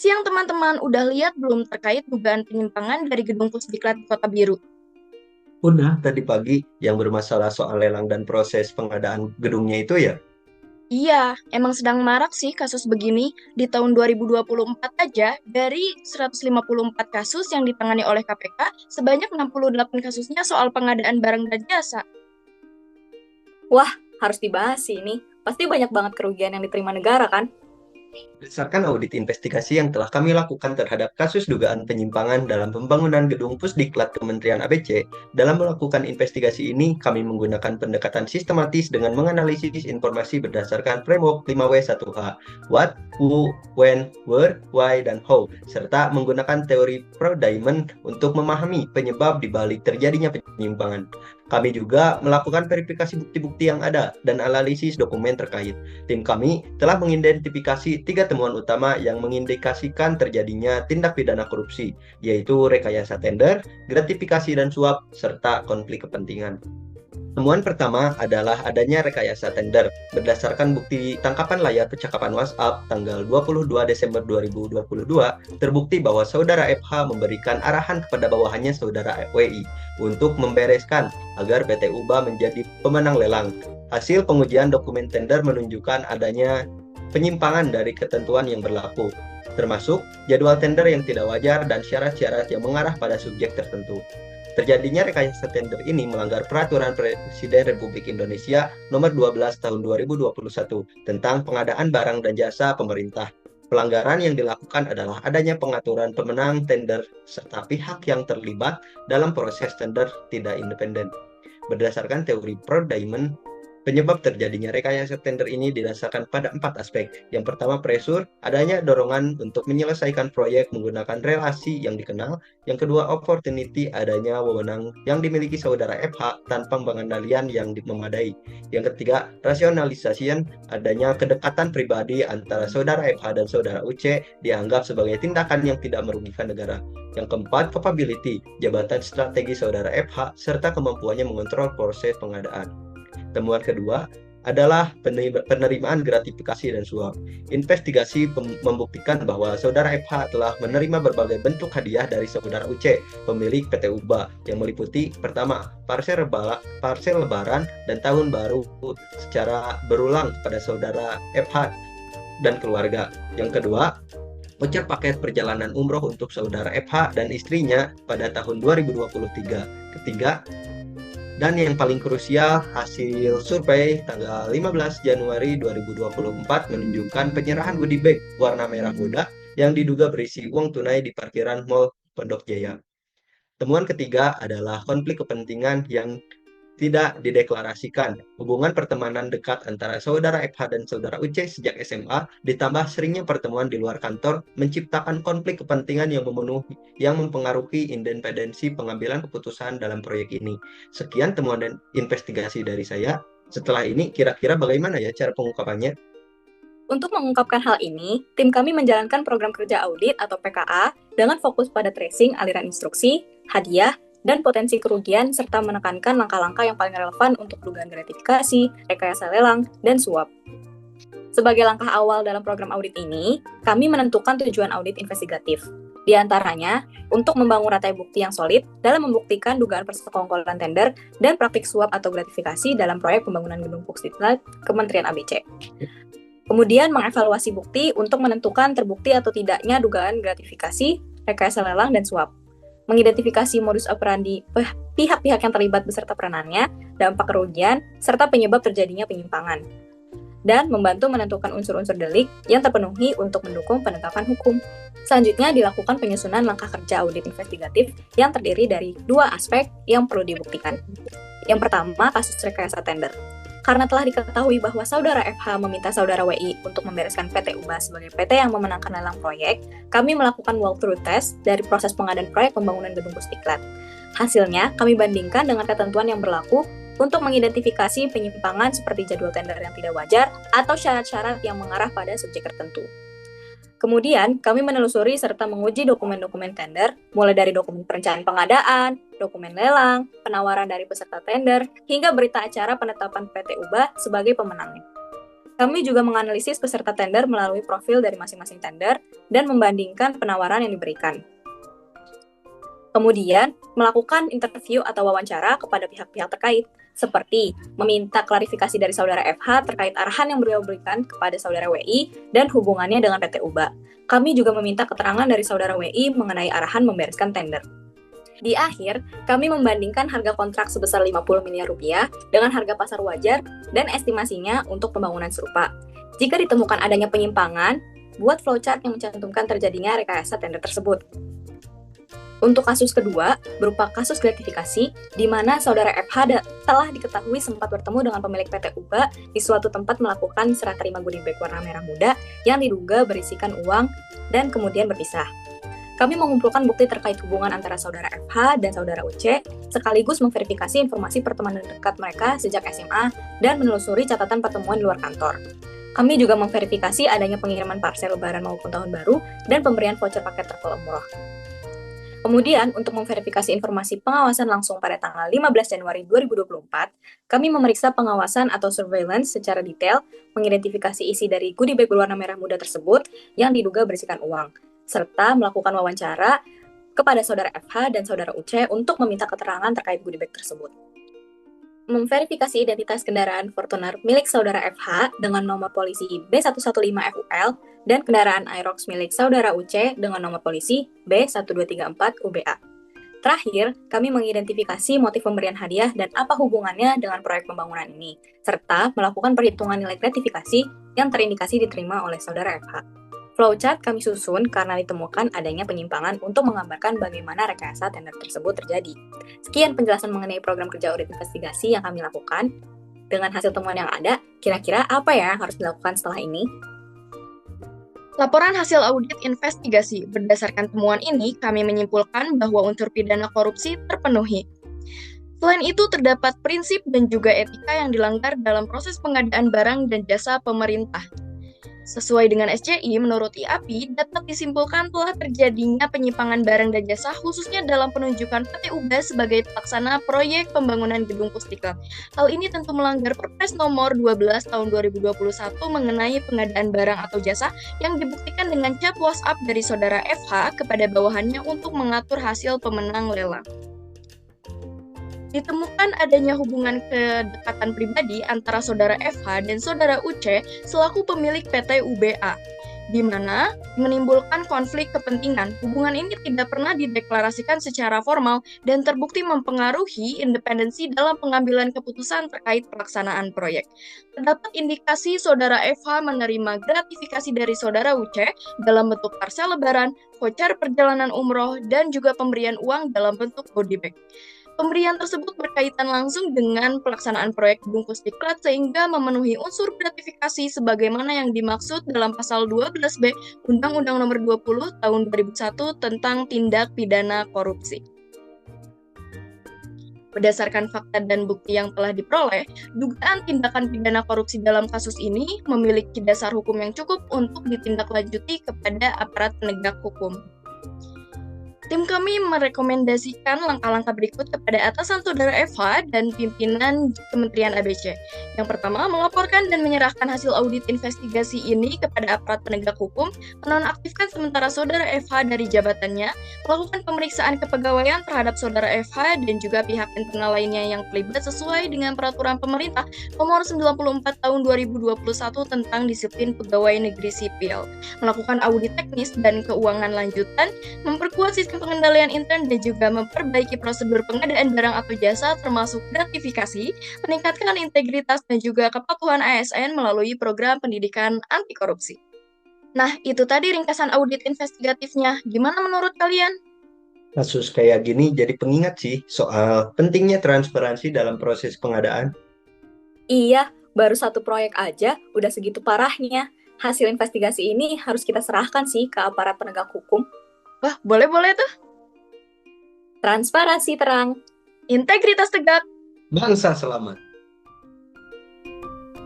Siang teman-teman, udah lihat belum terkait dugaan penyimpangan dari gedung Pusdiklat di Kota Biru? Udah tadi pagi yang bermasalah soal lelang dan proses pengadaan gedungnya itu ya. Iya, emang sedang marak sih kasus begini. Di tahun 2024 aja, dari 154 kasus yang ditangani oleh KPK, sebanyak 68 kasusnya soal pengadaan barang dan jasa. Wah, harus dibahas sih ini. Pasti banyak banget kerugian yang diterima negara kan? Berdasarkan audit investigasi yang telah kami lakukan terhadap kasus dugaan penyimpangan dalam pembangunan gedung Pusdiklat Kementerian ABC, dalam melakukan investigasi ini kami menggunakan pendekatan sistematis dengan menganalisis informasi berdasarkan framework 5W1H, what, who, when, where, why, dan how, serta menggunakan teori Pro-Diamond untuk memahami penyebab di balik terjadinya penyimpangan. Kami juga melakukan verifikasi bukti-bukti yang ada dan analisis dokumen terkait. Tim kami telah mengidentifikasi tiga temuan utama yang mengindikasikan terjadinya tindak pidana korupsi, yaitu rekayasa tender, gratifikasi dan suap, serta konflik kepentingan. Temuan pertama adalah adanya rekayasa tender. Berdasarkan bukti tangkapan layar percakapan WhatsApp tanggal 22 Desember 2022, terbukti bahwa saudara FH memberikan arahan kepada bawahannya saudara WI untuk membereskan agar PT UBA menjadi pemenang lelang. Hasil pengujian dokumen tender menunjukkan adanya penyimpangan dari ketentuan yang berlaku, termasuk jadwal tender yang tidak wajar dan syarat-syarat yang mengarah pada subjek tertentu. Terjadinya rekayasa tender ini melanggar Peraturan Presiden Republik Indonesia Nomor 12 Tahun 2021 tentang pengadaan barang dan jasa pemerintah. Pelanggaran yang dilakukan adalah adanya pengaturan pemenang tender serta pihak yang terlibat dalam proses tender tidak independen. Berdasarkan teori Pro-Diamond, penyebab terjadinya rekayasa tender ini didasarkan pada empat aspek. Yang pertama, pressure, adanya dorongan untuk menyelesaikan proyek menggunakan relasi yang dikenal. Yang kedua, opportunity, adanya wewenang yang dimiliki saudara FH tanpa pengendalian yang memadai. Yang ketiga, rationalization, adanya kedekatan pribadi antara saudara FH dan saudara UC dianggap sebagai tindakan yang tidak merugikan negara. Yang keempat, capability, jabatan strategi saudara FH serta kemampuannya mengontrol proses pengadaan. Temuan kedua adalah penerimaan gratifikasi dan suap. Investigasi membuktikan bahwa saudara FH telah menerima berbagai bentuk hadiah dari saudara UC, pemilik PT UBA, yang meliputi pertama, parsel lebaran dan tahun baru secara berulang kepada saudara FH dan keluarga. Yang kedua, voucher paket perjalanan umroh untuk saudara FH dan istrinya pada tahun 2023. Ketiga, dan yang paling krusial, hasil survei tanggal 15 Januari 2024 menunjukkan penyerahan goodie bag warna merah muda yang diduga berisi uang tunai di parkiran Mall Pondok Jaya. Temuan ketiga adalah konflik kepentingan yang tidak dideklarasikan. Hubungan pertemanan dekat antara saudara FH dan saudara UC sejak SMA ditambah seringnya pertemuan di luar kantor menciptakan konflik kepentingan yang mempengaruhi independensi pengambilan keputusan dalam proyek ini. Sekian temuan dan investigasi dari saya. Setelah ini kira-kira bagaimana ya cara pengungkapannya? Untuk mengungkapkan hal ini, tim kami menjalankan program kerja audit atau PKA dengan fokus pada tracing aliran instruksi, hadiah, dan potensi kerugian serta menekankan langkah-langkah yang paling relevan untuk dugaan gratifikasi, rekayasa lelang, dan suap. Sebagai langkah awal dalam program audit ini, kami menentukan tujuan audit investigatif. Di antaranya, untuk membangun rantai bukti yang solid dalam membuktikan dugaan persekongkolan tender dan praktik suap atau gratifikasi dalam proyek pembangunan gedung Pusdiklat Kementerian ABC. Kemudian mengevaluasi bukti untuk menentukan terbukti atau tidaknya dugaan gratifikasi, rekayasa lelang, dan suap. Mengidentifikasi modus operandi pihak-pihak yang terlibat beserta peranannya, dampak kerugian, serta penyebab terjadinya penyimpangan. Dan membantu menentukan unsur-unsur delik yang terpenuhi untuk mendukung penegakan hukum. Selanjutnya dilakukan penyusunan langkah kerja audit investigatif yang terdiri dari dua aspek yang perlu dibuktikan. Yang pertama, kasus rekayasa tender. Karena telah diketahui bahwa saudara FH meminta saudara WI untuk membereskan PT UBA sebagai PT yang memenangkan lelang proyek, kami melakukan walkthrough test dari proses pengadaan proyek pembangunan gedung Pusdiklat. Hasilnya, kami bandingkan dengan ketentuan yang berlaku untuk mengidentifikasi penyimpangan seperti jadwal tender yang tidak wajar atau syarat-syarat yang mengarah pada subjek tertentu. Kemudian, kami menelusuri serta menguji dokumen-dokumen tender, mulai dari dokumen perencanaan pengadaan, dokumen lelang, penawaran dari peserta tender, hingga berita acara penetapan PT UBA sebagai pemenangnya. Kami juga menganalisis peserta tender melalui profil dari masing-masing tender dan membandingkan penawaran yang diberikan. Kemudian, melakukan interview atau wawancara kepada pihak-pihak terkait, seperti meminta klarifikasi dari saudara FH terkait arahan yang beliau berikan kepada saudara WI dan hubungannya dengan PT UBA. Kami juga meminta keterangan dari saudara WI mengenai arahan membereskan tender. Di akhir, kami membandingkan harga kontrak sebesar 50 miliar rupiah dengan harga pasar wajar dan estimasinya untuk pembangunan serupa. Jika ditemukan adanya penyimpangan, buat flowchart yang mencantumkan terjadinya rekayasa tender tersebut. Untuk kasus kedua, berupa kasus gratifikasi, di mana saudara FH telah diketahui sempat bertemu dengan pemilik PT UBA di suatu tempat melakukan serah terima goodie bag warna merah muda yang diduga berisikan uang dan kemudian berpisah. Kami mengumpulkan bukti terkait hubungan antara saudara FH dan saudara UC, sekaligus memverifikasi informasi pertemanan dekat mereka sejak SMA dan menelusuri catatan pertemuan di luar kantor. Kami juga memverifikasi adanya pengiriman parsel lebaran maupun tahun baru dan pemberian voucher paket travel umroh. Kemudian, untuk memverifikasi informasi pengawasan langsung pada tanggal 15 Januari 2024, kami memeriksa pengawasan atau surveillance secara detail, mengidentifikasi isi dari goodie bag berwarna merah muda tersebut yang diduga berisikan uang, serta melakukan wawancara kepada saudara FH dan saudara UC untuk meminta keterangan terkait goodie bag tersebut. Memverifikasi identitas kendaraan Fortuner milik saudara FH dengan nomor polisi B115FUL dan kendaraan Aerox milik saudara UC dengan nomor polisi B1234UBA. Terakhir, kami mengidentifikasi motif pemberian hadiah dan apa hubungannya dengan proyek pembangunan ini, serta melakukan perhitungan nilai gratifikasi yang terindikasi diterima oleh saudara FH. Flowchart kami susun karena ditemukan adanya penyimpangan untuk menggambarkan bagaimana rekayasa tender tersebut terjadi. Sekian penjelasan mengenai program kerja audit investigasi yang kami lakukan. Dengan hasil temuan yang ada, kira-kira apa ya yang harus dilakukan setelah ini? Laporan hasil audit investigasi. Berdasarkan temuan ini, kami menyimpulkan bahwa unsur pidana korupsi terpenuhi. Selain itu, terdapat prinsip dan juga etika yang dilanggar dalam proses pengadaan barang dan jasa pemerintah. Sesuai dengan SCI, menurut IAPI, dapat disimpulkan telah terjadinya penyimpangan barang dan jasa khususnya dalam penunjukan PT UBA sebagai pelaksana proyek pembangunan gedung Pusdiklat. Hal ini tentu melanggar Perpres nomor 12 tahun 2021 mengenai pengadaan barang atau jasa yang dibuktikan dengan chat WhatsApp dari saudara FH kepada bawahannya untuk mengatur hasil pemenang lelang. Ditemukan adanya hubungan kedekatan pribadi antara saudara FH dan saudara UC selaku pemilik PT UBA, di mana menimbulkan konflik kepentingan. Hubungan ini tidak pernah dideklarasikan secara formal dan terbukti mempengaruhi independensi dalam pengambilan keputusan terkait pelaksanaan proyek. Terdapat indikasi saudara FH menerima gratifikasi dari saudara UC dalam bentuk parsel lebaran, voucher perjalanan umroh, dan juga pemberian uang dalam bentuk goodie bag. Pemberian tersebut berkaitan langsung dengan pelaksanaan proyek gedung Pusdiklat sehingga memenuhi unsur gratifikasi sebagaimana yang dimaksud dalam pasal 12B Undang-Undang Nomor 20 Tahun 2001 tentang tindak pidana korupsi. Berdasarkan fakta dan bukti yang telah diperoleh, dugaan tindakan pidana korupsi dalam kasus ini memiliki dasar hukum yang cukup untuk ditindaklanjuti kepada aparat penegak hukum. Tim kami merekomendasikan langkah-langkah berikut kepada atasan saudara FH dan pimpinan Kementerian ABC. Yang pertama, melaporkan dan menyerahkan hasil audit investigasi ini kepada aparat penegak hukum, menonaktifkan sementara saudara FH dari jabatannya, melakukan pemeriksaan kepegawaian terhadap saudara FH dan juga pihak internal lainnya yang terlibat sesuai dengan peraturan pemerintah nomor 94 tahun 2021 tentang disiplin pegawai negeri sipil, melakukan audit teknis dan keuangan lanjutan, memperkuat sistem pengendalian intern dan juga memperbaiki prosedur pengadaan barang atau jasa termasuk gratifikasi, meningkatkan integritas dan juga kepatuhan ASN melalui program pendidikan anti korupsi. Nah, itu tadi ringkasan audit investigatifnya. Gimana menurut kalian? Kasus kayak gini jadi pengingat sih soal pentingnya transparansi dalam proses pengadaan. Iya, baru satu proyek aja udah segitu parahnya. Hasil investigasi ini harus kita serahkan sih ke aparat penegak hukum. Wah, boleh-boleh tuh. Transparansi terang. Integritas tegak. Bangsa selamat.